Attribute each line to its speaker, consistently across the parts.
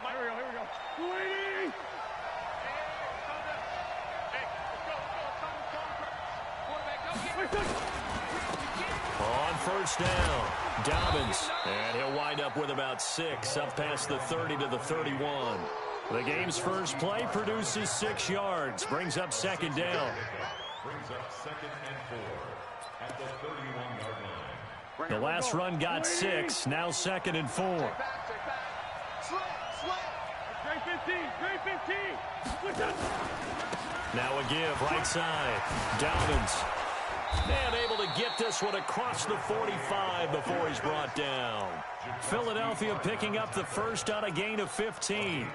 Speaker 1: On first down, Dobbins, and he'll wind up with about 6, up past the 30 to the 31. The game's first play produces 6 yards, brings up second down.
Speaker 2: Brings up 2nd and 4 at the 31-yard line.
Speaker 1: The last run got 6, now 2nd and 4. Now a give, right side. Dobbins. And able to get this one across the 45 before he's brought down. Philadelphia picking up the first on a gain of 15.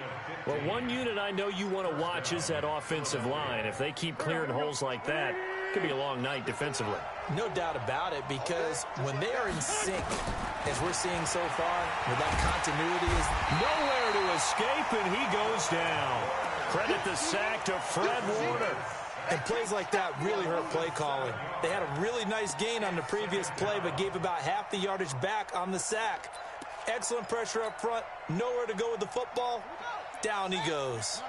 Speaker 1: Well, one unit I know you want to watch is that offensive line. If they keep clearing holes like that, it could be a long night defensively.
Speaker 3: No doubt about it, because when they are in sync, as we're seeing so far, with that continuity is
Speaker 1: nowhere to escape, and he goes down. Credit the sack to Fred Warner.
Speaker 3: And plays like that really hurt play calling. They had a really nice gain on the previous play, but gave about half the yardage back on the sack. Excellent pressure up front. Nowhere to go with the football. Down he goes.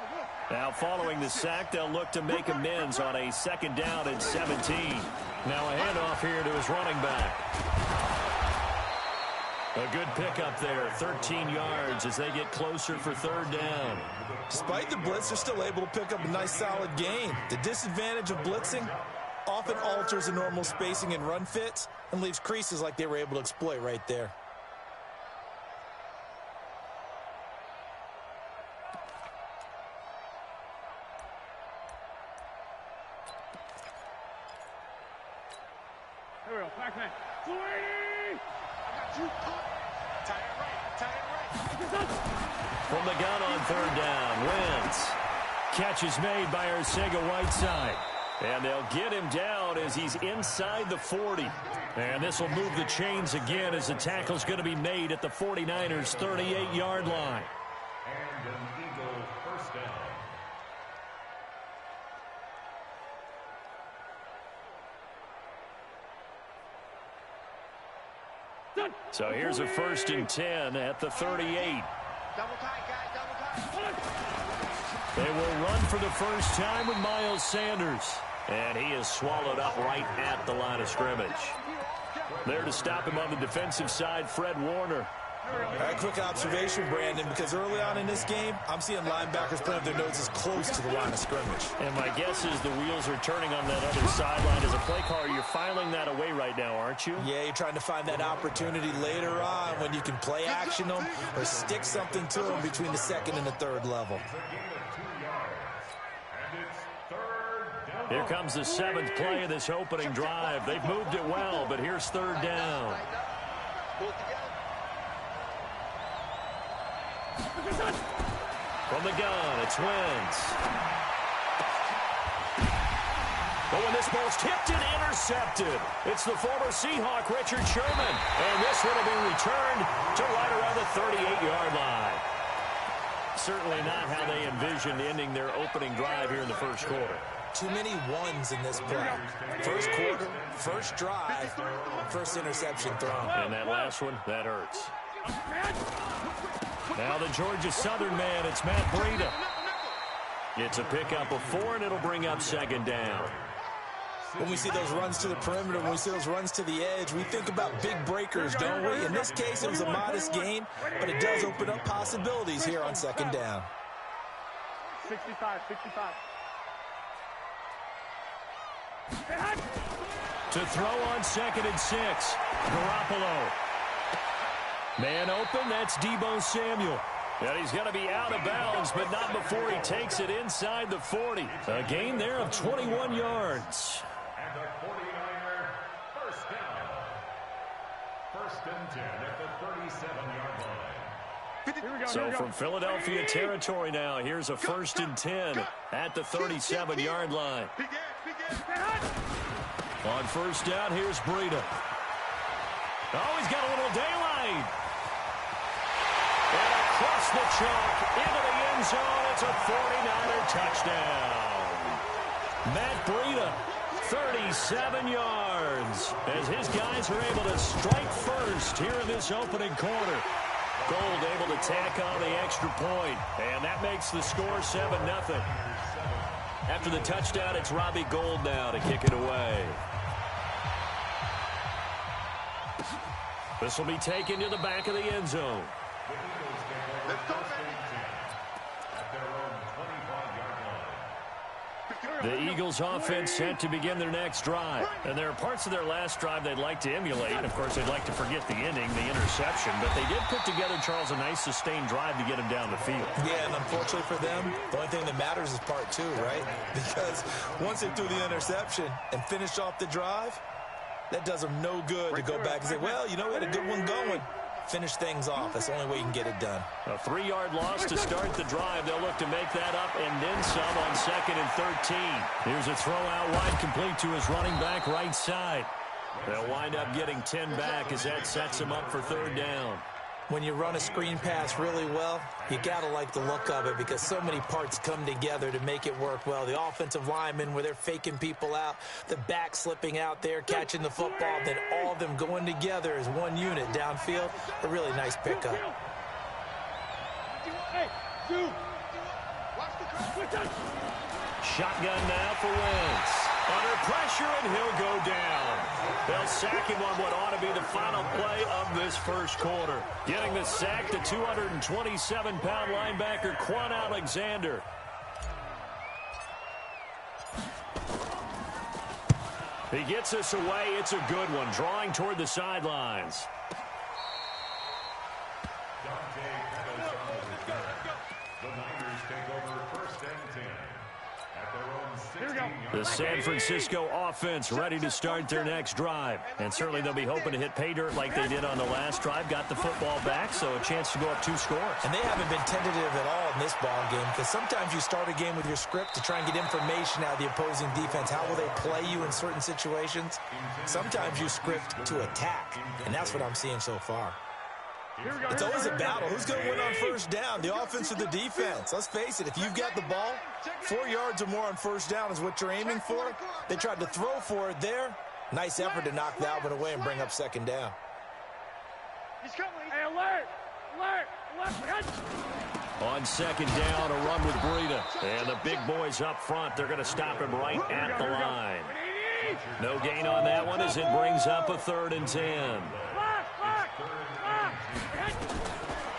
Speaker 1: Now following the sack, they'll look to make amends on a 2nd down and 17. Now a handoff here to his running back. A good pickup there, 13 yards as they get closer for 3rd down.
Speaker 3: Despite the blitz, they're still able to pick up a nice solid gain. The disadvantage of blitzing often alters the normal spacing and run fits and leaves creases like they were able to exploit right there.
Speaker 4: Here we go, back man.
Speaker 1: From the gun on 3rd down, Wentz. Catch is made by Arcega-Whiteside. And they'll get him down as he's inside the 40. And this will move the chains again as the tackle's going to be made at the 49ers' 38-yard line.
Speaker 2: And an Eagle first down.
Speaker 1: So here's a 1st and 10 at the 38.
Speaker 4: Double tight, guys, double tight.
Speaker 1: They will run for the first time with Miles Sanders. And he is swallowed up right at the line of scrimmage. There to stop him on the defensive side, Fred Warner.
Speaker 3: A quick observation, Brandon, because early on in this game, I'm seeing linebackers putting their noses close to the line of scrimmage.
Speaker 1: And my guess is the wheels are turning on that other sideline. As a play caller, you're filing that away right now, aren't you?
Speaker 3: Yeah, you're trying to find that opportunity later on when you can play action them or stick something to them between the 2nd and the 3rd level.
Speaker 1: Here comes the 7th play of this opening drive. They've moved it well, but here's 3rd down. From the gun, it's Wentz. But when this ball's tipped and intercepted, it's the former Seahawk, Richard Sherman. And this one will be returned to right around the 38-yard line. Certainly not how they envisioned ending their opening drive here in the first quarter.
Speaker 3: Too many ones in this play. First quarter, first drive, first interception thrown.
Speaker 1: And that last one, that hurts. Now the Georgia Southern man, it's Matt Breida. It's a pickup of 4, and it'll bring up 2nd down.
Speaker 3: When we see those runs to the perimeter, when we see those runs to the edge, we think about big breakers, don't we? In this case, it was a modest gain, but it does open up possibilities here on 2nd down.
Speaker 4: 65, 65.
Speaker 1: To throw on 2nd and 6, Garoppolo. Man open, that's Deebo Samuel. And he's going to be out of bounds, but not before he takes it inside the 40. A gain there of 21 yards.
Speaker 2: And the 49er first down. 1st and 10 at the 37-yard line.
Speaker 1: So from Philadelphia territory now, here's a 1st and 10 at the 37-yard line. On 1st down, here's Breida. Oh, he's got a little daylight. And across the chalk into the end zone, it's a 49er touchdown. Matt Breida, 37 yards, as his guys are able to strike first here in this opening quarter. Gold able to tack on the extra point, and that makes the score 7-0. After the touchdown, it's Robbie Gould now to kick it away. This will be taken to the back of the end zone. The Eagles offense set to begin their next drive. And there are parts of their last drive they'd like to emulate. And, of course, they'd like to forget the ending, the interception. But they did put together, Charles, a nice sustained drive to get him down the field.
Speaker 3: Yeah, and unfortunately for them, the only thing that matters is part two, right? Because once they threw the interception and finished off the drive, that does them no good to go back and say, well, you know, we had a good one going. Finish things off. That's the only way you can get it done.
Speaker 1: A 3-yard loss to start the drive. They'll look to make that up and then some on 2nd and 13. Here's a throw out wide, complete to his running back right side. They'll wind up getting 10 back as that sets him up for 3rd down.
Speaker 3: When you run a screen pass really well, you got to like the look of it because so many parts come together to make it work well. The offensive linemen, where they're faking people out, the back slipping out there, catching the football, then all of them going together as one unit downfield. A really nice pickup.
Speaker 1: Shotgun now for Wentz. Under pressure, and he'll go down. They'll sack him on what ought to be the final play of this first quarter. Getting the sack, the 227-pound linebacker, Quan Alexander. He gets us away. It's a good one, drawing toward the sidelines. The San Francisco offense ready to start their next drive. And certainly they'll be hoping to hit pay dirt like they did on the last drive. Got the football back, so a chance to go up 2 scores.
Speaker 3: And they haven't been tentative at all in this ball game because sometimes you start a game with your script to try and get information out of the opposing defense. How will they play you in certain situations? Sometimes you script to attack, and that's what I'm seeing so far. It's always a battle. Who's going to win on 1st down, the offense or the defense? Let's face it, if you've got the ball, 4 yards or more on 1st down is what you're aiming for. They tried to throw for it there. Nice effort to knock that one away and bring up 2nd down.
Speaker 4: He's coming. Hey, alert! Alert!
Speaker 1: On 2nd down, a run with Breida. And the big boys up front, they're going to stop him right at the line. No gain on that one as it brings up a 3rd and 10.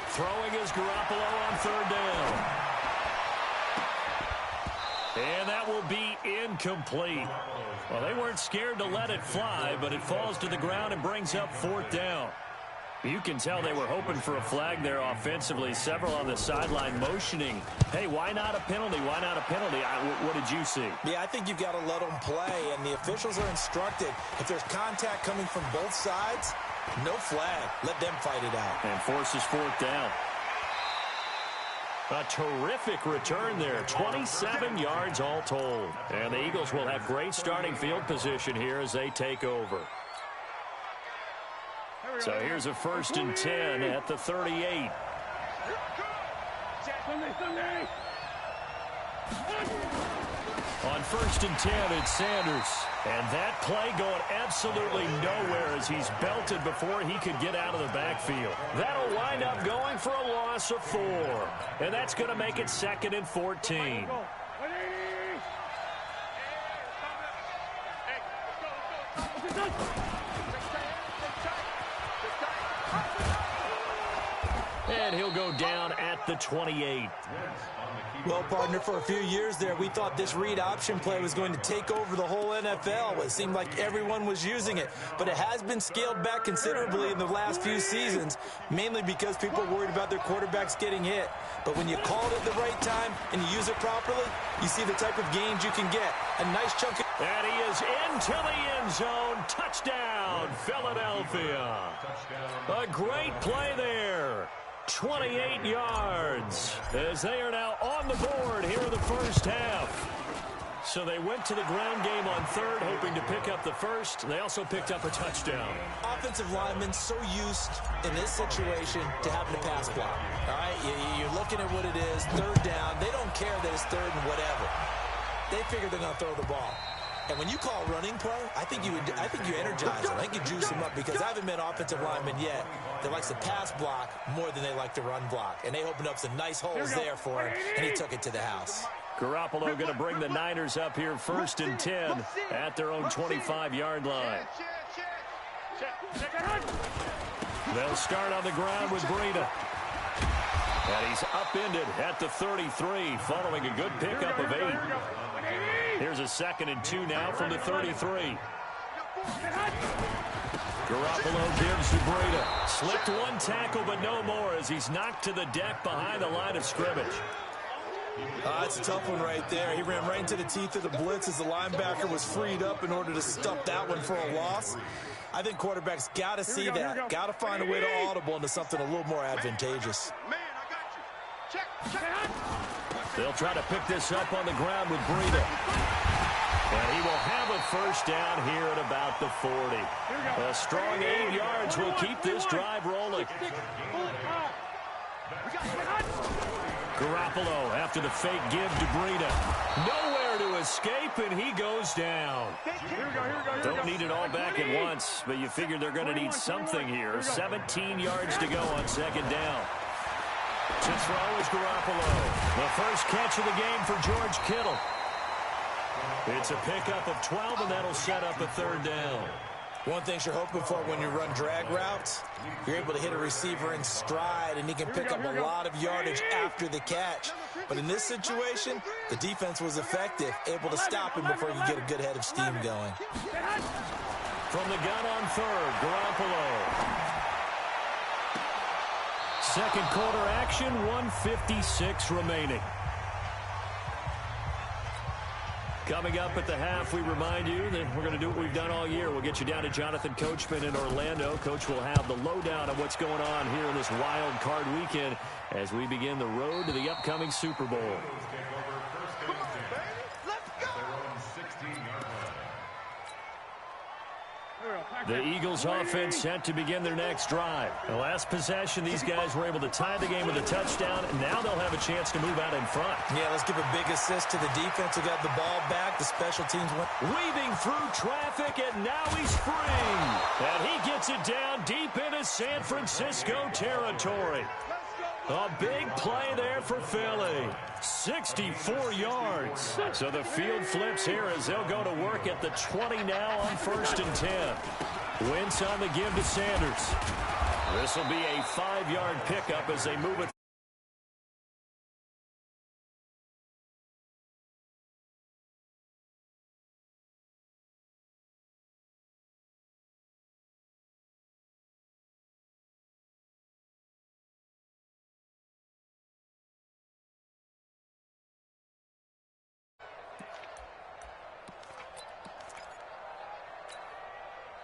Speaker 1: Throwing is Garoppolo on 3rd down. And that will be incomplete. Well, they weren't scared to let it fly, but it falls to the ground and brings up 4th down. You can tell they were hoping for a flag there offensively. Several on the sideline motioning. Hey, why not a penalty? Why not a penalty? What did you see?
Speaker 3: Yeah, I think you've got to let them play, and the officials are instructed. If there's contact coming from both sides, no flag. Let them fight it out.
Speaker 1: And forces 4th down. A terrific return there. 27 yards all told. And the Eagles will have great starting field position here as they take over. So here's a 1st and 10 at the 38. On 1st and 10, it's Sanders. And that play going absolutely nowhere as he's belted before he could get out of the backfield. That'll wind up going for a loss of 4. And that's going to make it 2nd and 14. And he'll go down at the 28.
Speaker 3: Well, partner, for a few years there, we thought this read option play was going to take over the whole NFL. It seemed like everyone was using it, but it has been scaled back considerably in the last few seasons, mainly because people are worried about their quarterbacks getting hit. But when you call it at the right time and you use it properly, you see the type of gains you can get. A nice chunk of...
Speaker 1: And he is into the end zone. Touchdown, Philadelphia. A great play there. 28 yards as they are now on the board here in the first half. So they went to the ground game on 3rd, hoping to pick up the 1st. They also picked up a touchdown.
Speaker 3: Offensive linemen so used in this situation to having to pass block. All right, you're looking at what it is, 3rd down. They don't care that it's 3rd and whatever. They figure they're going to throw the ball. And when you call running play, I think you energize them. I think you juice them up because I haven't met offensive linemen yet that likes to pass block more than they like to run block. And they opened up some nice holes there for him, and he took it to the house.
Speaker 1: Garoppolo going to bring the Niners up here 1st and 10 at their own 25-yard line. They'll start on the ground with Breida. And he's upended at the 33 following a good pickup of 8. Here's a 2nd and 2 now from the 33. Garoppolo gives to Breida. Slipped one tackle, but no more as he's knocked to the deck behind the line of scrimmage.
Speaker 3: That's a tough one right there. He ran right into the teeth of the blitz as the linebacker was freed up in order to stuff that one for a loss. I think quarterbacks got to see that. Got to find a way to audible into something a little more advantageous.
Speaker 1: They'll try to pick this up on the ground with Breida. And he will have a 1st down here at about the 40. A strong 8 yards will keep this drive rolling. Garoppolo after the fake give to Breida. Nowhere to escape, and he goes down. Don't need it all back at once, but you figure they're going to need something here. 17 yards to go on 2nd down. To throw is Garoppolo. The first catch of the game for George Kittle. It's a pickup of 12, and that'll set up a 3rd down.
Speaker 3: One thing you're hoping for when you run drag routes, you're able to hit a receiver in stride, and he can pick up a lot of yardage after the catch. But in this situation, the defense was effective, able to stop him before he could get a good head of steam going.
Speaker 1: From the gun on 3rd, Garoppolo. 2nd quarter action, 1:56 remaining. Coming up at the half, we remind you that we're going to do what we've done all year. We'll get you down to Jonathan Coachman in Orlando. Coach will have the lowdown of what's going on here in this wild card weekend as we begin the road to the upcoming Super Bowl. The Eagles offense set to begin their next drive. The last possession, these guys were able to tie the game with a touchdown, and now they'll have a chance to move out in front.
Speaker 3: Yeah, let's give a big assist to the defense who got the ball back. The special teams went.
Speaker 1: Weaving through traffic, and now he's free. And he gets it down deep into San Francisco territory. A big play there for Philly. 64 yards. So the field flips here as they'll go to work at the 20 now on 1st and 10. Wentz on the give to Sanders. This will be a 5-yard pickup as they move it.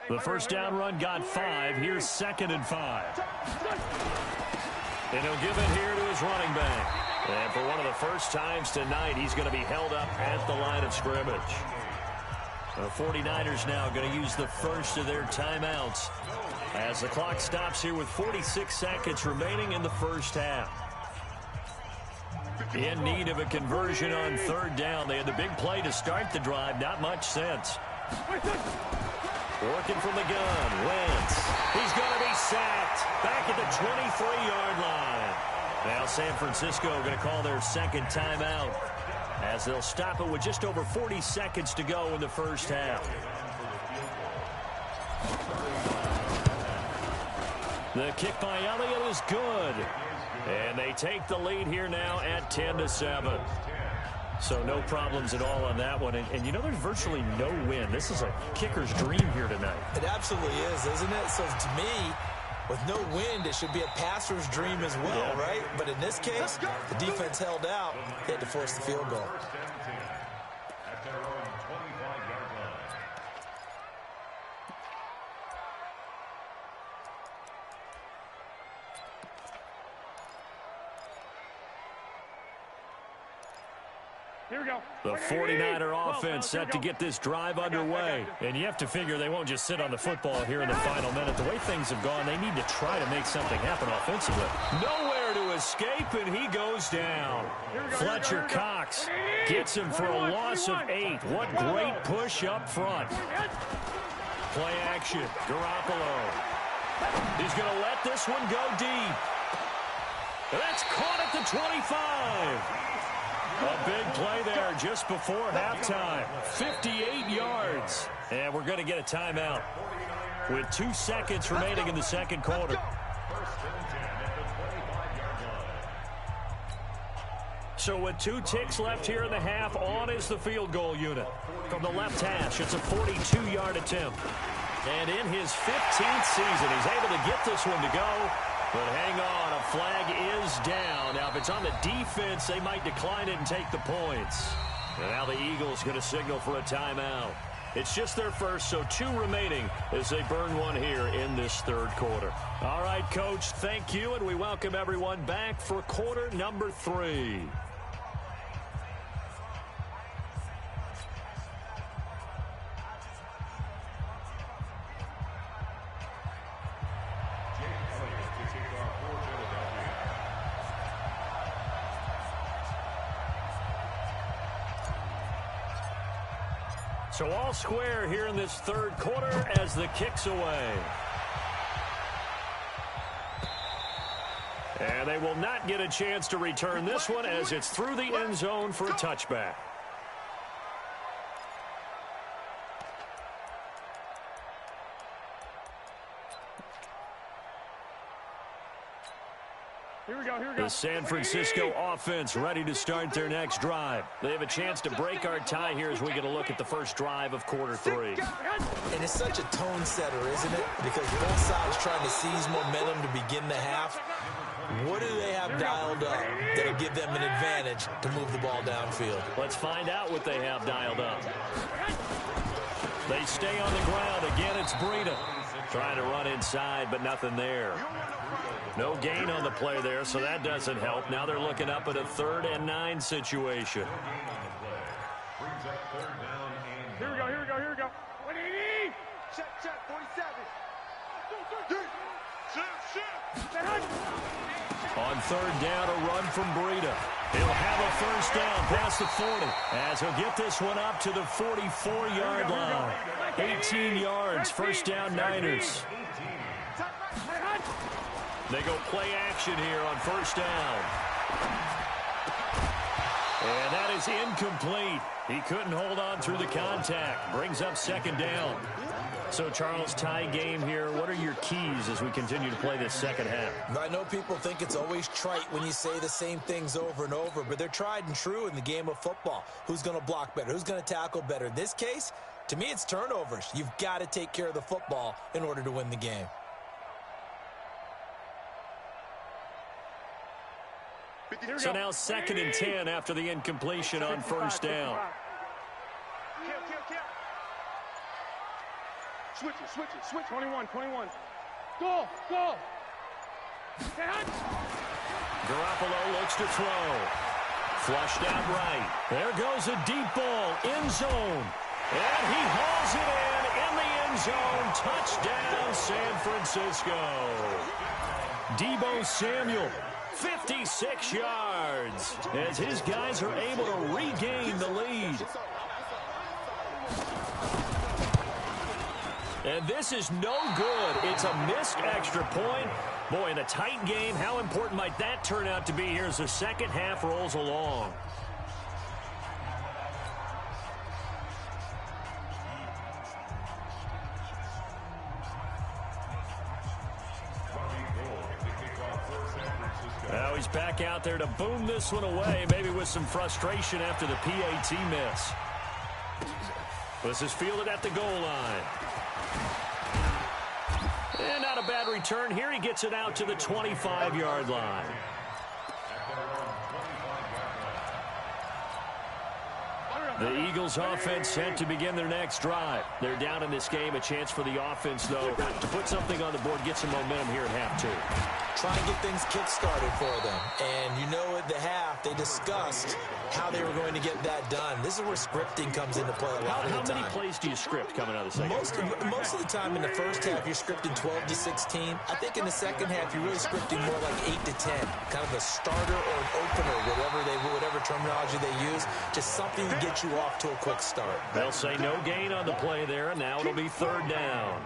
Speaker 1: The first down run got 5. Here's 2nd and 5. And he'll give it here to his running back. And for one of the first times tonight, he's going to be held up at the line of scrimmage. The 49ers now going to use the first of their timeouts as the clock stops here with 46 seconds remaining in the first half. In need of a conversion on 3rd down. They had the big play to start the drive. Not much sense. Working from the gun, Wentz. He's going to be sacked back at the 23-yard line. Now San Francisco going to call their 2nd timeout as they'll stop it with just over 40 seconds to go in the first half. The kick by Elliott is good. And they take the lead here now at 10-7. So no problems at all on that one. And you know, there's virtually no wind. This is a kicker's dream here tonight.
Speaker 3: It absolutely is, isn't it? So to me, with no wind, it should be a passer's dream as well, right? But in this case, the defense held out. They had to force the field goal.
Speaker 4: Here we go.
Speaker 1: The 49er offense set to get this drive underway. And you have to figure they won't just sit on the football here in the final minute. The way things have gone, they need to try to make something happen offensively. Nowhere to escape, and he goes down. Fletcher Cox gets him for a loss of 8. What great push up front. Play action. Garoppolo. He's going to let this one go deep. That's caught at the 25. A big play there just before halftime. 58 yards. And we're going to get a timeout with 2 seconds remaining in the second quarter. So with 2 ticks left here in the half, on is the field goal unit. From the left hash, it's a 42-yard attempt. And in his 15th season, he's able to get this one to go. But hang on, a flag is down. Now, if it's on the defense, they might decline it and take the points. And now the Eagles going to signal for a timeout. It's just their first, so 2 remaining as they burn one here in this third quarter. All right, Coach, thank you, and we welcome everyone back for quarter number 3. So all square here in this third quarter as the kick's away. And they will not get a chance to return this one as it's through the end zone for a touchback.
Speaker 4: Here we go.
Speaker 1: The San Francisco offense ready to start their next drive. They have a chance to break our tie here as we get a look at the first drive of quarter 3.
Speaker 3: And it's such a tone setter, isn't it? Because both sides trying to seize momentum to begin the half. What do they have dialed up that'll give them an advantage to move the ball downfield?
Speaker 1: Let's find out what they have dialed up. They stay on the ground. Again, it's Breida. Trying to run inside, but nothing there. No gain on the play there, so that doesn't help. Now they're looking up at a 3rd and 9 situation.
Speaker 4: Here we go. 180.
Speaker 5: Check, 47.
Speaker 1: On 3rd down, a run from Breida. He'll have a first down past the 40 as he'll get this one up to the 44-yard line. 18 yards, first down Niners. They go play action here on first down. And that is incomplete. He couldn't hold on through the contact. Brings up second down. So, Charles, tie game here. What are your keys as we continue to play this second half?
Speaker 3: I know people think it's always trite when you say the same things over and over, but they're tried and true in the game of football. Who's going to block better? Who's going to tackle better? In this case, to me, it's turnovers. You've got to take care of the football in order to win the game.
Speaker 1: So now 2nd and 10 after the incompletion on first down.
Speaker 4: Switch it. 21. Go.
Speaker 1: Garoppolo looks to throw. Flushed out right. There goes a deep ball, end zone. And he hauls it in the end zone. Touchdown, San Francisco. Deebo Samuel, 56 yards, as his guys are able to regain the lead. And this is no good. It's a missed extra point. Boy, in a tight game, how important might that turn out to be here as the second half rolls along? Now he's back out there to boom this one away, maybe with some frustration after the PAT miss. This is fielded at the goal line. And not a bad return here. He gets it out to the 25-yard line. The Eagles offense set to begin their next drive. They're down in this game. A chance for the offense, though, to put something on the board, get some momentum here at half 2.
Speaker 3: try and get things kick-started for them. And you know at the half, they discussed how they were going to get that done. This is where scripting comes into play a lot of the time.
Speaker 1: How many plays do you script coming out of the second?
Speaker 3: Most of the time in the first half, you're scripting 12 to 16. I think in the second half, you're really scripting more like 8 to 10. Kind of a starter or an opener, whatever terminology they use. Just something to get you off to a quick start.
Speaker 1: They'll say no gain on the play there, and now it'll be third down.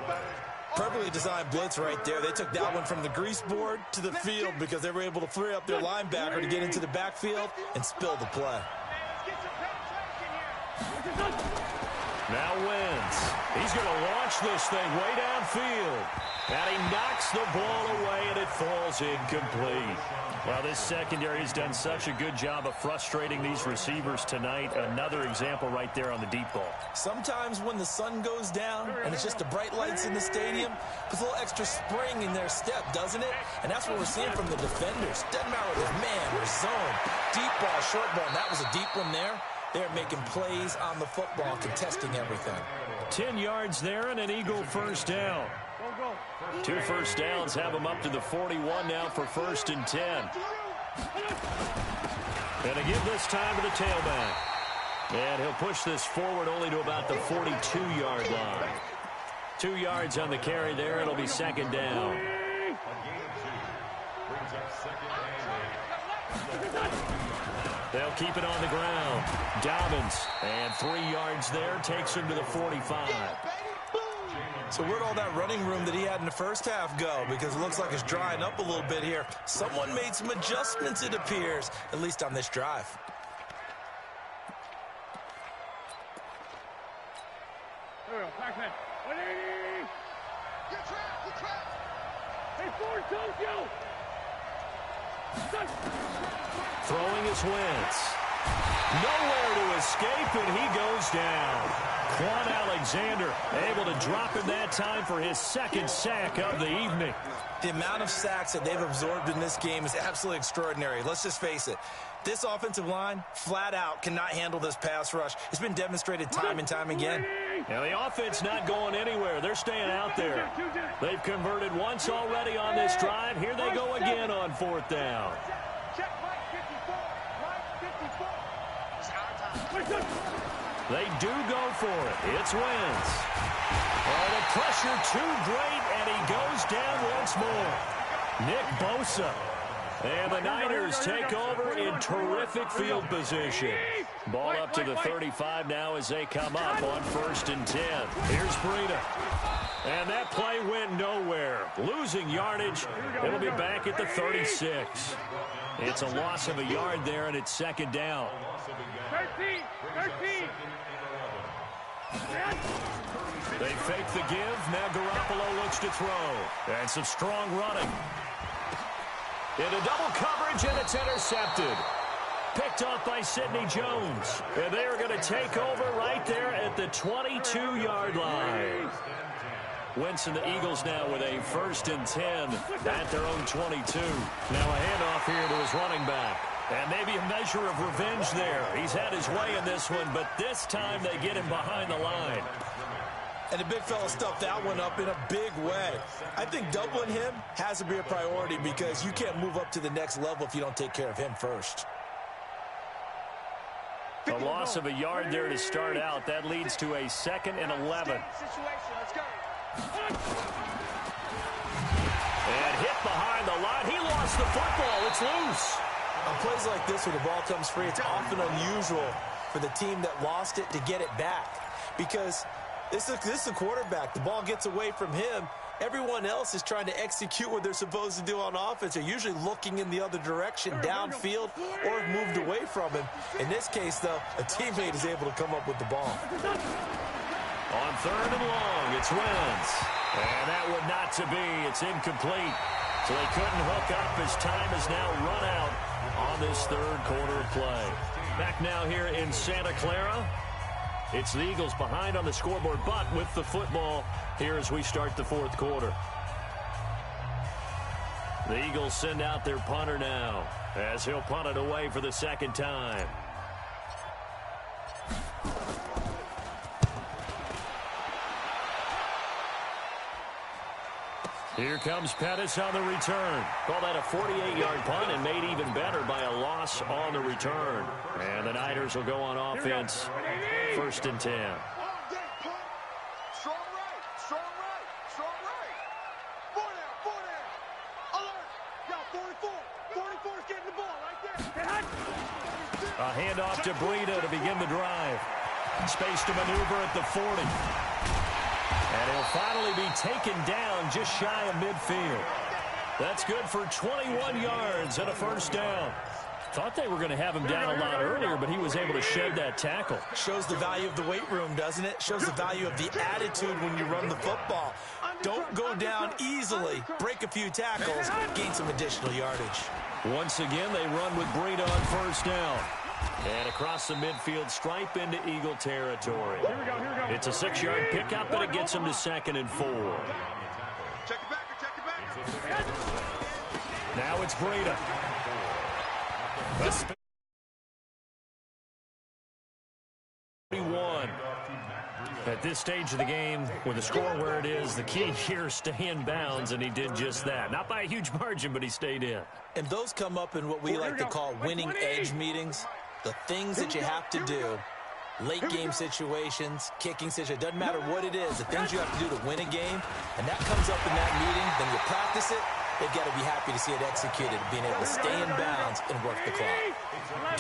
Speaker 3: Perfectly designed blitz right there. They took that one from the grease board to the field because they were able to free up their linebacker to get into the backfield and spill the play.
Speaker 1: Now Wentz. He's going to launch this thing way downfield. And he knocks the ball away, and it falls incomplete. Well, this secondary has done such a good job of frustrating these receivers tonight. Another example right there on the deep ball.
Speaker 3: Sometimes when the sun goes down and it's just the bright lights in the stadium, puts a little extra spring in their step, doesn't it? And that's what we're seeing from the defenders. Doesn't matter whether it's man or zone, deep ball, short ball, and that was a deep one there. They're making plays on the football, contesting everything.
Speaker 1: 10 yards there and an Eagle first down. 2 first downs have them up to the 41 now for 1st and 10. And to give this time to the tailback. And he'll push this forward only to about the 42-yard line. 2 yards on the carry there. It'll be 2nd down. They'll keep it on the ground. Dobbins, and 3 yards there, takes him to the 45.
Speaker 3: So where'd all that running room that he had in the first half go? Because it looks like it's drying up a little bit here. Someone made some adjustments, it appears, at least on this drive.
Speaker 4: There we go. Back man. 180. You're trapped. Hey, Ford, Tokyo.
Speaker 1: Throwing his Wentz. Nowhere to escape, and he goes down. Quan Alexander able to drop him that time for his 2nd sack of the evening.
Speaker 3: The amount of sacks that they've absorbed in this game is absolutely extraordinary. Let's just face it. This offensive line, flat out, cannot handle this pass rush. It's been demonstrated time and time again.
Speaker 1: Now, the offense not going anywhere. They're staying out there. They've converted once already on this drive. Here they go again on 4th down. They do go for it. It's Wentz. Oh, the pressure too great, and he goes down once more. Nick Bosa. And the Niners take over in terrific field position. Ball up to the 35 now as they come up on 1st and 10. Here's Breida. And that play went nowhere. Losing yardage. It'll be back at the 36. It's a loss of a yard there, and it's 2nd down.
Speaker 4: 13.
Speaker 1: They fake the give. Now Garoppolo looks to throw. And some strong running. Into double coverage, and it's intercepted. Picked off by Sidney Jones. And they are going to take over right there at the 22-yard line. Wentz and the Eagles now with a 1st and 10 at their own 22. Now a handoff here to his running back. And maybe a measure of revenge there. He's had his way in this one, but this time they get him behind the line.
Speaker 3: And the big fella stuffed that one up in a big way. I think doubling him has to be a priority because you can't move up to the next level if you don't take care of him first.
Speaker 1: A loss of a yard there to start out. That leads to a 2nd and 11. And hit behind the line. He lost the football. It's loose.
Speaker 3: On plays like this where the ball comes free, it's often unusual for the team that lost it to get it back. Because this is a quarterback. The ball gets away from him. Everyone else is trying to execute what they're supposed to do on offense. They're usually looking in the other direction, downfield, or have moved away from him. In this case, though, a teammate is able to come up with the ball.
Speaker 1: On 3rd and long, it's Wentz. And that would not to be. It's incomplete. So they couldn't hook up as time is now run out on this 3rd quarter of play. Back now here in Santa Clara. It's the Eagles behind on the scoreboard, but with the football here as we start the 4th quarter. The Eagles send out their punter now as he'll punt it away for the 2nd time. Here comes Pettis on the return. Call that a 48-yard punt and made even better by a loss on the return. And the Niners will go on offense. 1st and 10.
Speaker 5: Strong right, strong right, strong right. 4 down. Alert. Now 44's getting the ball right there.
Speaker 1: A handoff to Breida to begin the drive. Space to maneuver at the 40. And he'll finally be taken down just shy of midfield. That's good for 21 yards and a 1st down. Thought they were going to have him down a lot earlier, but he was able to shed that tackle.
Speaker 3: Shows the value of the weight room, doesn't it? Shows the value of the attitude when you run the football. Don't go down easily. Break a few tackles. Gain some additional yardage.
Speaker 1: Once again, they run with Breida on 1st down. And across the midfield stripe into Eagle territory. It's a 6-yard pickup, and it gets him to 2nd and 4.
Speaker 5: Check it back.
Speaker 1: Now it's Breida. That's 31. At this stage of the game, with the score where it is, the key here is stay in bounds, and he did just that. Not by a huge margin, but he stayed in.
Speaker 3: And those come up in what we like to call winning edge meetings. The things that you have to do, late game situations, kicking situations, doesn't matter what it is, the things you have to do to win a game, and that comes up in that meeting, then you practice it, they've got to be happy to see it executed, being able to stay in bounds and work the clock.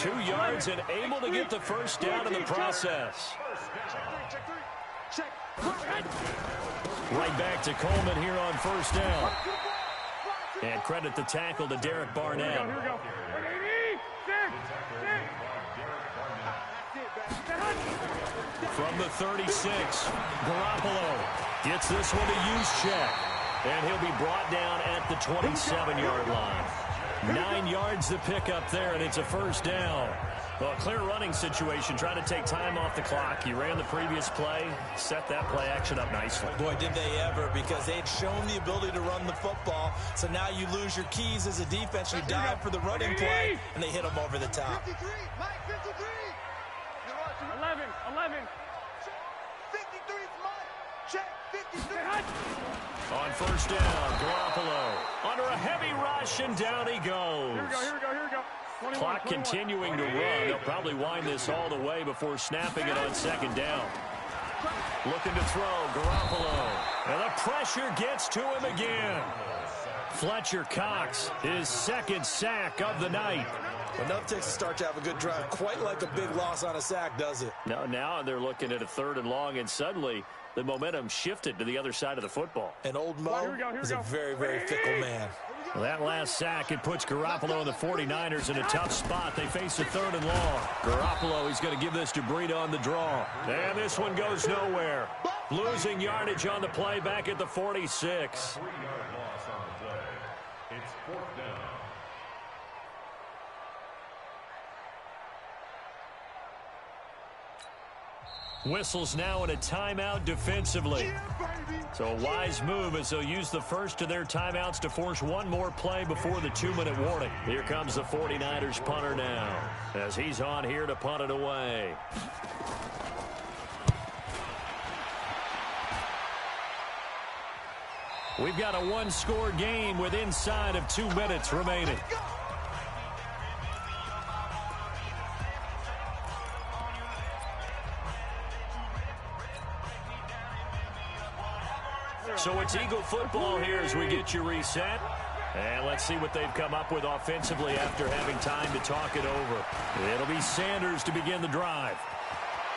Speaker 1: 2 yards and able to get the 1st down in the process. Right back to Coleman here on 1st down. And credit the tackle to Derek Barnett. From the 36, Garoppolo gets this one to use check. And he'll be brought down at the 27-yard line. 9 yards to pick up there, and it's a 1st down. Well, a clear running situation, trying to take time off the clock. He ran the previous play, set that play action up nicely.
Speaker 3: Boy, did they ever, because they had shown the ability to run the football. So now you lose your keys as a defense. You dive for the running play, and they hit them over the top.
Speaker 5: 53, Mike, 53.
Speaker 4: 11.
Speaker 5: 53's Mike. Check, 53.
Speaker 1: On 1st down, Garoppolo under a heavy rush, and down he goes.
Speaker 4: Here we go. 21,
Speaker 1: Clock
Speaker 4: 21.
Speaker 1: continuing to run. They'll probably wind this all the way before snapping it on 2nd down. Looking to throw, Garoppolo. And the pressure gets to him again. Fletcher Cox, his 2nd sack of the night.
Speaker 3: Enough takes to start to have a good drive. Quite like a big loss on a sack, does it?
Speaker 1: Now they're looking at a 3rd and long, and suddenly the momentum shifted to the other side of the football.
Speaker 3: And old Mo is a very, very fickle man.
Speaker 1: Well, that last sack, it puts Garoppolo and the 49ers in a tough spot. They face a 3rd and long. Garoppolo, he's going to give this to Breida on the draw. And this one goes nowhere. Losing yardage on the play back at the 46.
Speaker 2: 3-yard loss on the play. It's 4th down.
Speaker 1: Whistles now in a timeout defensively. So a wise move as they'll use the first of their timeouts to force one more play before the 2-minute warning. Here comes the 49ers punter now as he's on here to punt it away. We've got a one-score game with inside of 2 minutes remaining. So it's Eagle football here as we get you reset. And let's see what they've come up with offensively after having time to talk it over. It'll be Sanders to begin the drive.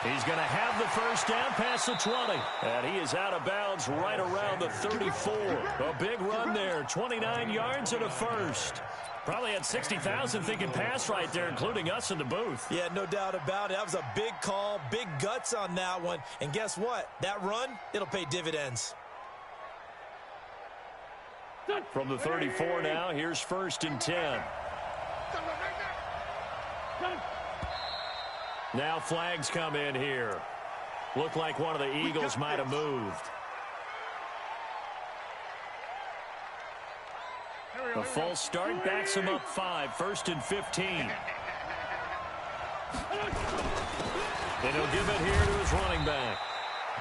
Speaker 1: He's going to have the first down past the 20. And he is out of bounds right around the 34. A big run there, 29 yards and a first. Probably had 60,000 thinking pass right there, including us in the booth.
Speaker 3: Yeah, no doubt about it. That was a big call, big guts on that one. And guess what? That run, it'll pay dividends.
Speaker 1: From the 34 now, here's 1st and 10. Now flags come in here. Looked like one of the Eagles might have moved. A false start backs him up 5, 1st and 15. And he'll give it here to his running back.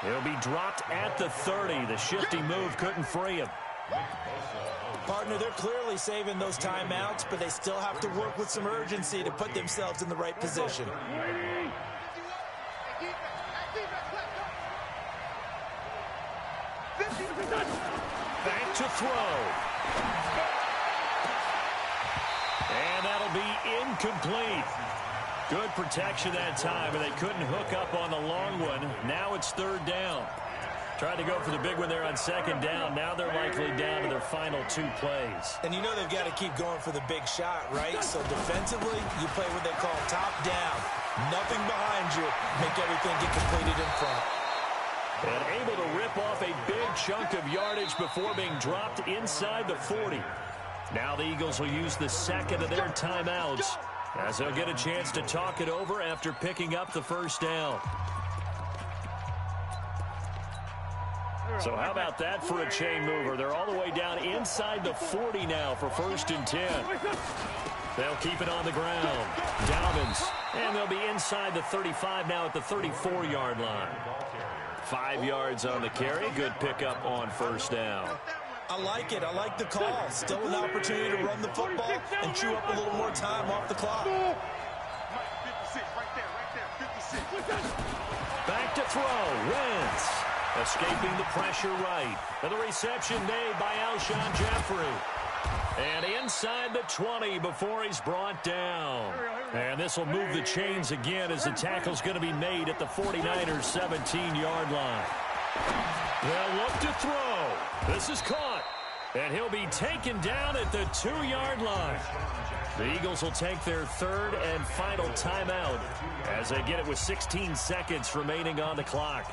Speaker 1: He'll be dropped at the 30. The shifty move couldn't free him.
Speaker 3: Partner, they're clearly saving those timeouts, but they still have to work with some urgency to put themselves in the right position.
Speaker 1: Back to throw. And that'll be incomplete. Good protection that time, and they couldn't hook up on the long one. Now it's third down. Tried to go for the big one there on second down. Now they're likely down to their final 2 plays.
Speaker 3: And you know they've got to keep going for the big shot, right? So defensively, you play what they call top down. Nothing behind you. Make everything get completed in front.
Speaker 1: And able to rip off a big chunk of yardage before being dropped inside the 40. Now the Eagles will use the second of their timeouts as they'll get a chance to talk it over after picking up the first down. So how about that for a chain mover? They're all the way down inside the 40 now for 1st and 10. They'll keep it on the ground. Dobbins. And they'll be inside the 35 now at the 34-yard line. 5 yards on the carry. Good pickup on first down.
Speaker 3: I like it. I like the call. Still an opportunity to run the football and chew up a little more time off the clock.
Speaker 5: 56, right there, 56.
Speaker 1: Back to throw. Wentz. Escaping the pressure right. And the reception made by Alshon Jeffrey. And inside the 20 before he's brought down. And this will move the chains again as the tackle's going to be made at the 49ers' 17-yard line. They'll look to throw. This is caught. And he'll be taken down at the 2-yard line. The Eagles will take their third and final timeout as they get it with 16 seconds remaining on the clock.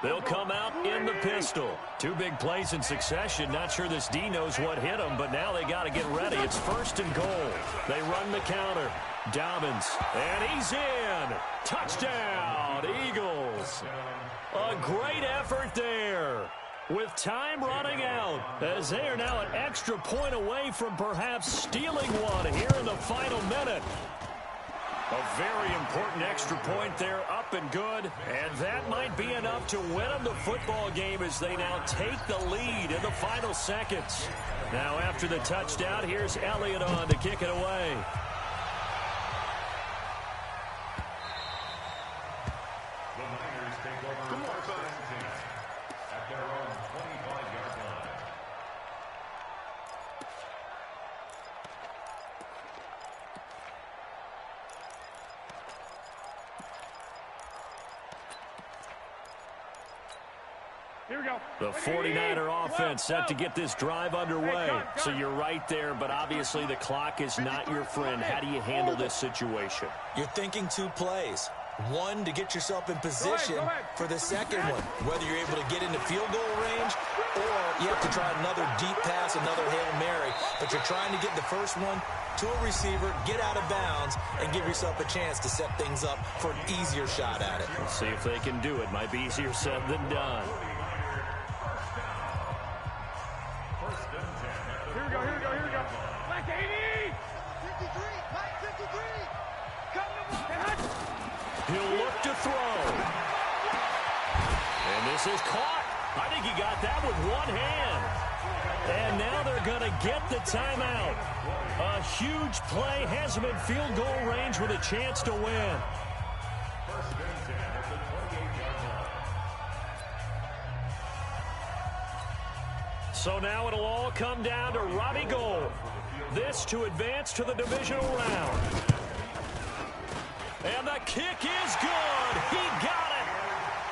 Speaker 1: They'll come out in the pistol. 2 big plays in succession. Not sure this D knows what hit him, but now they got to get ready. It's 1st and goal. They run the counter. Dobbins, and he's in. Touchdown, Eagles. A great effort there. With time running out, as they are now an extra point away from perhaps stealing one here in the final minute. A very important extra point there, up and good. And that might be enough to win them the football game as they now take the lead in the final seconds. Now after the touchdown, here's Elliott on to kick it away.
Speaker 2: The Niners take over at their own 25-yard line.
Speaker 4: Here we go.
Speaker 1: The 49er offense set to get this drive underway. So you're right there, but obviously the clock is not your friend. How do you handle this situation?
Speaker 3: You're thinking 2 plays. One, to get yourself in position for the second one, whether you're able to get into field goal range or you have to try another deep pass, another Hail Mary. But you're trying to get the first one to a receiver, get out of bounds, and give yourself a chance to set things up for an easier shot at it.
Speaker 1: Let's see if they can do it. Might be easier said than done.
Speaker 4: Here we go, here we go, here we go. Back to 80.
Speaker 5: 53, Mike 53. Come to
Speaker 1: He'll look to throw. And this is caught. I think he got that with one hand. And now they're going to get the timeout. A huge play has him in field goal range with a chance to win.
Speaker 2: First and 10 at the 28-yard line.
Speaker 1: So now it'll all come down to Robbie Gould. This to advance to the divisional round. And the kick is good. He got it.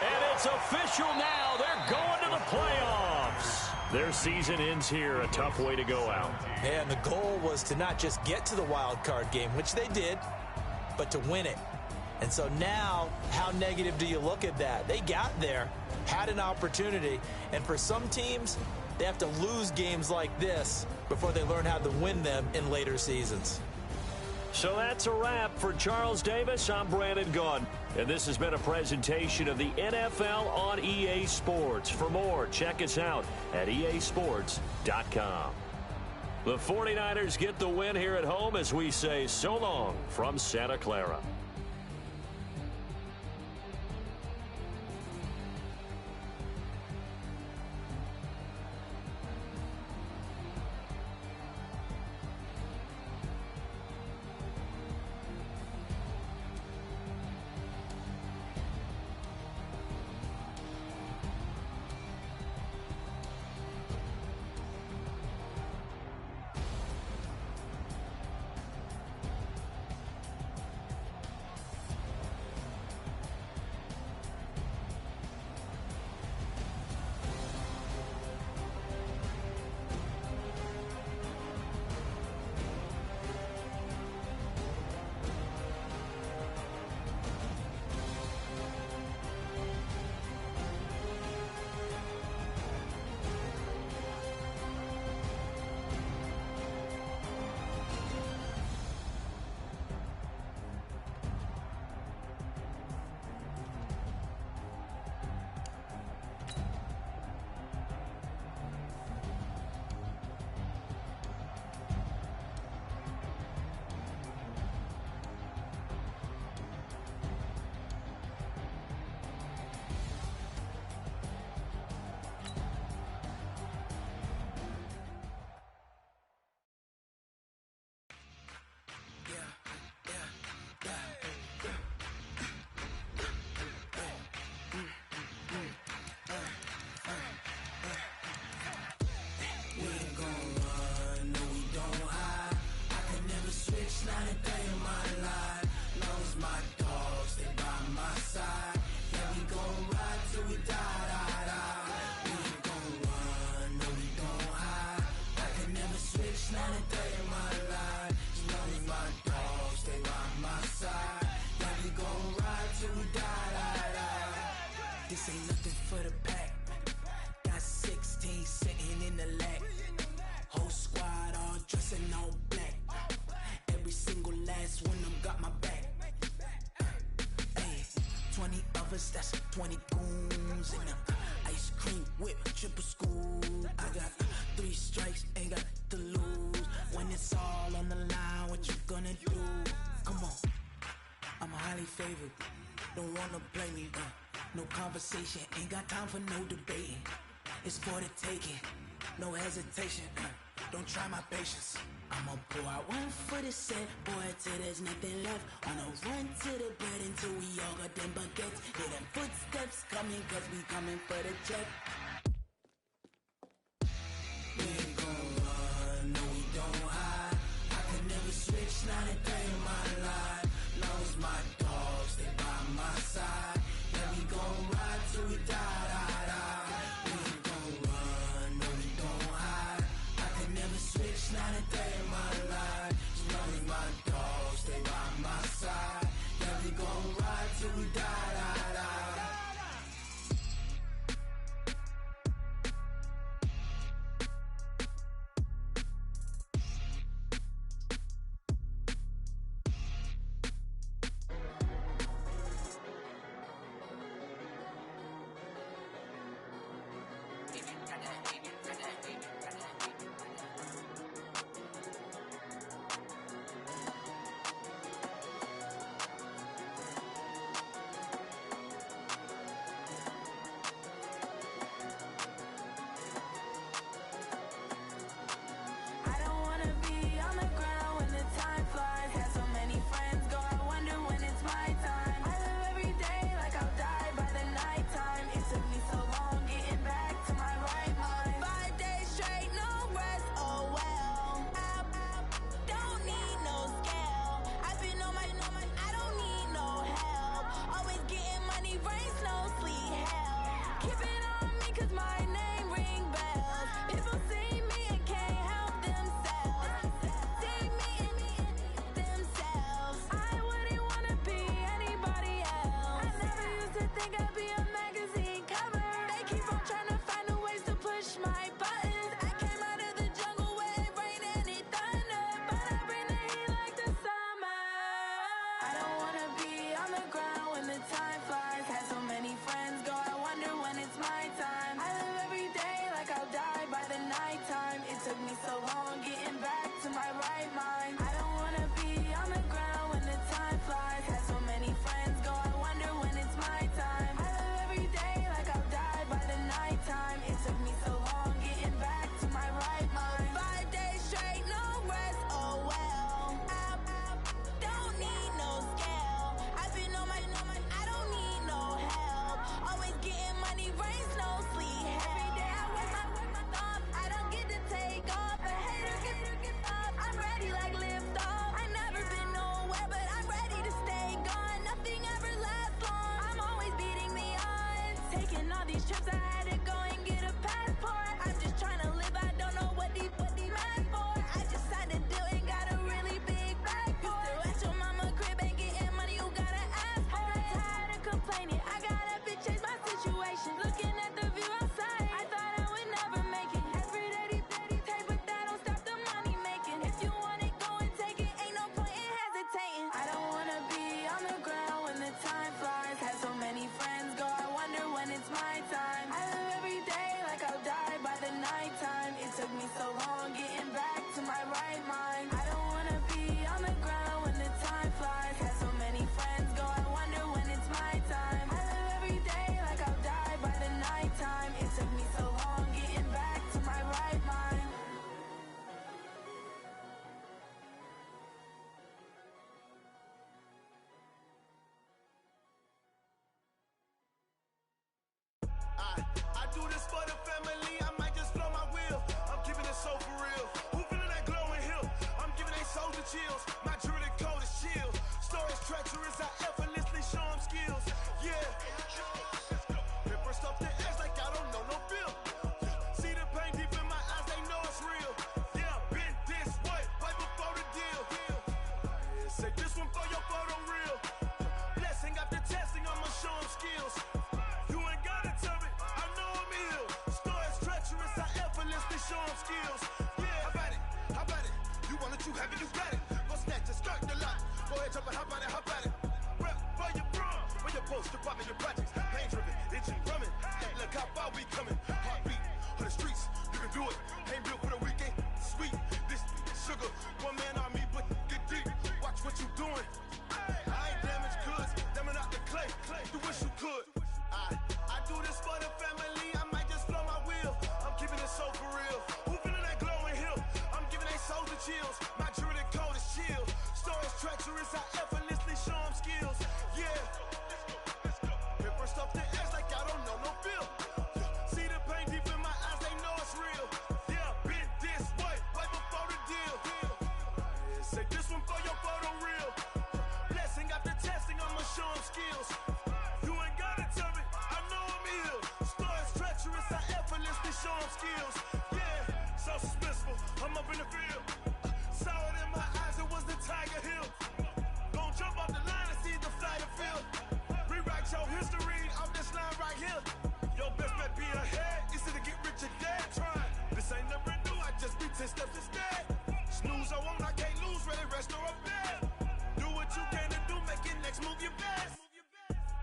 Speaker 1: And it's official now. They're going to the playoffs. Their season ends here. A tough way to go out.
Speaker 3: And the goal was to not just get to the wild card game, which they did, but to win it. And so now, how negative do you look at that? They got there, had an opportunity, and for some teams, they have to lose games like this before they learn how to win them in later seasons.
Speaker 1: So that's a wrap for Charles Davis. I'm Brandon Gaudin. And this has been a presentation of the NFL on EA Sports. For more, check us out at easports.com. The 49ers get the win here at home as we say so long from Santa Clara.
Speaker 6: This ain't nothing for the pack. Got 16 sitting in the lap. Whole squad all dressing all black. Every single last one of them got my back. Hey, 20 of us, that's 20 goons in them. Ice cream whip, triple school. I got 3 strikes, ain't got to lose. When it's all on the line, what you gonna do? Come on, I'm highly favored. Don't wanna blame me, no conversation, ain't got time for no debating. It's for the taking, no hesitation, don't try my patience. I'ma pull out one for the set, boy, till there's nothing left. On a run to the bed until we all got them baguettes. Hear them footsteps coming, cause we coming for the check. We ain't gon' run, no we don't hide. I can never switch, not a day in my life. Long as my dogs, they by my side. Yeah, we gon' ride till we die, die, die. We ain't gon' run, no we don't hide. I can never switch, not a day in my life. As long as my dogs, they by my side. Yeah, we gon' ride till we die, die, die.
Speaker 7: mind. I don't wanna be on the ground when the time flies. Had so many friends go, I wonder when it's my time. I live every day like I'll die by the nighttime. It took me so long getting back to my right mind.
Speaker 5: I do this for the family, I might just blow my wheel. I'm keeping it so for real. Who feeling that glowing hill? I'm giving they soldier chills. My jewelry code is chill. Stories treacherous, I effortlessly show them skills. Yeah. Paper stuff the edge like I don't know no feel. See the pain deep in my eyes, they know it's real. Yeah, been this way, right before the deal. Say this one for your photo real. Blessing after testing, I'ma show them skills. You ain't gotta tell me, I know I'm ill. Stories treacherous, I effortlessly show them skills. Yeah, how about it? How about it? You want it, you have it, you got it. Go snatch it, start the lot. Go ahead, jump it, how about it? How about it? Rep for your bro, for your post, your pop and your projects. Pain driven, itching, drumming. Look how far we coming. Heartbeat on the streets, you can do it. Ain't built for the weekend. Sweet, this sugar, one man army, but get deep. Watch what you doing. I ain't damaged goods, them are not the clay. You wish you could. I do this for the family, I might just blow my wheel. I'm keeping it so for real. Who feeling that glowing hill? I'm giving they soldier chills. My jewelry code is chill. Stories treacherous, I effortlessly show them skills. Yeah. Paper stuff the edge like I don't know no feel. See the pain deep in my eyes, they know it's real. Yeah, been this way, right before the deal. Say this one for your photo real. Blessing after testing, I'ma show them skills. You ain't gotta tell me, I know I'm ill. Stories treacherous, I effortlessly show them skills. Yeah, so suspenseful, I'm up in the field. Saw it in my eyes, it was the Tiger Hill. Gon' jump off the line and see the flight of field. Rewrite your history off this line right here. Your best bet be ahead, easy to get rich or dead trying. This ain't never new, I just be 10 steps instead. Snooze I won't, I can't lose, ready, rest or I'm dead. Do what you can to do, make it next move your best.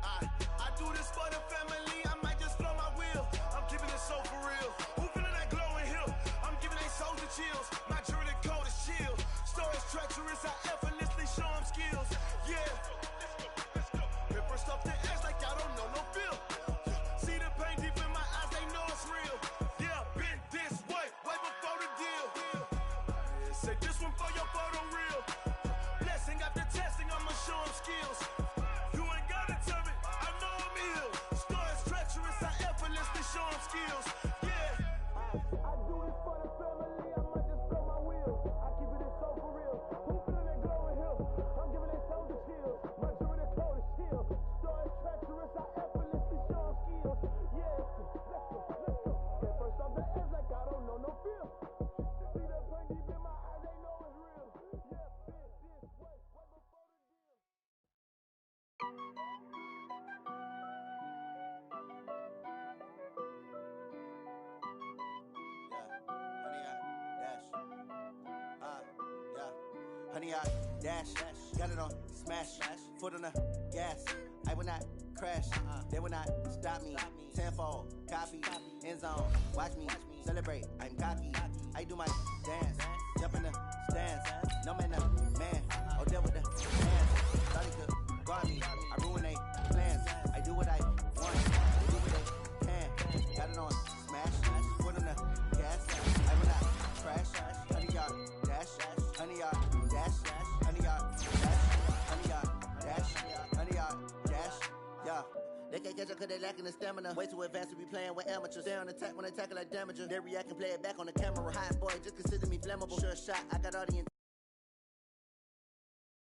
Speaker 5: I do this for the family, I might just blow my wheel. I'm keeping it so for real. Who feeling that glowing hill? I'm giving they soldier chills. My jewelry code is chill. Stories treacherous, I effortlessly show them skills. Yeah. Paper stuff the edge like I don't know no feel. See the pain deep in my eyes, they know it's real. Yeah, been this way, way before the deal. Say this one for your photo real. Blessing after testing, I'ma show them skills. You ain't gotta tell me, I know I'm ill. Stories treacherous, I effortlessly show them skills. Yeah. I do this for the family, I might just blow my wheel. I keep it so for real. Who feeling that glowing hill? I'm giving they soldier chills. My jewelry code is chill. Stories treacherous, I effortlessly show them skills. Yeah. Let's go. Get first off the edge like I don't know no feel. See the pain deep in my eyes, they know it's real. Yeah, been this way, way before the deal.
Speaker 8: Honey, I dash, got it on smash, foot on the gas. I will not crash, they will not stop me. Tenfold, copy, end zone, watch me celebrate. I'm cocky, I do my dance, jump in the stands. No man, man, oh deal with the hands. Thought he could guard me, I ruin they plans. I do what I want, they do what they can. Got it on smash, foot on the gas. I will not crash, honey, y'all dash, honey, y'all dash, honey, y'all dash, honey, y'all dash, honey, y'all dash, yeah. They can't catch up cause they lacking the stamina. Way too advanced to be playing with amateurs. Stay on attack when I tackle like damager. They react and play it back on the camera. Hot boy, just consider me flammable. Sure shot, I got all the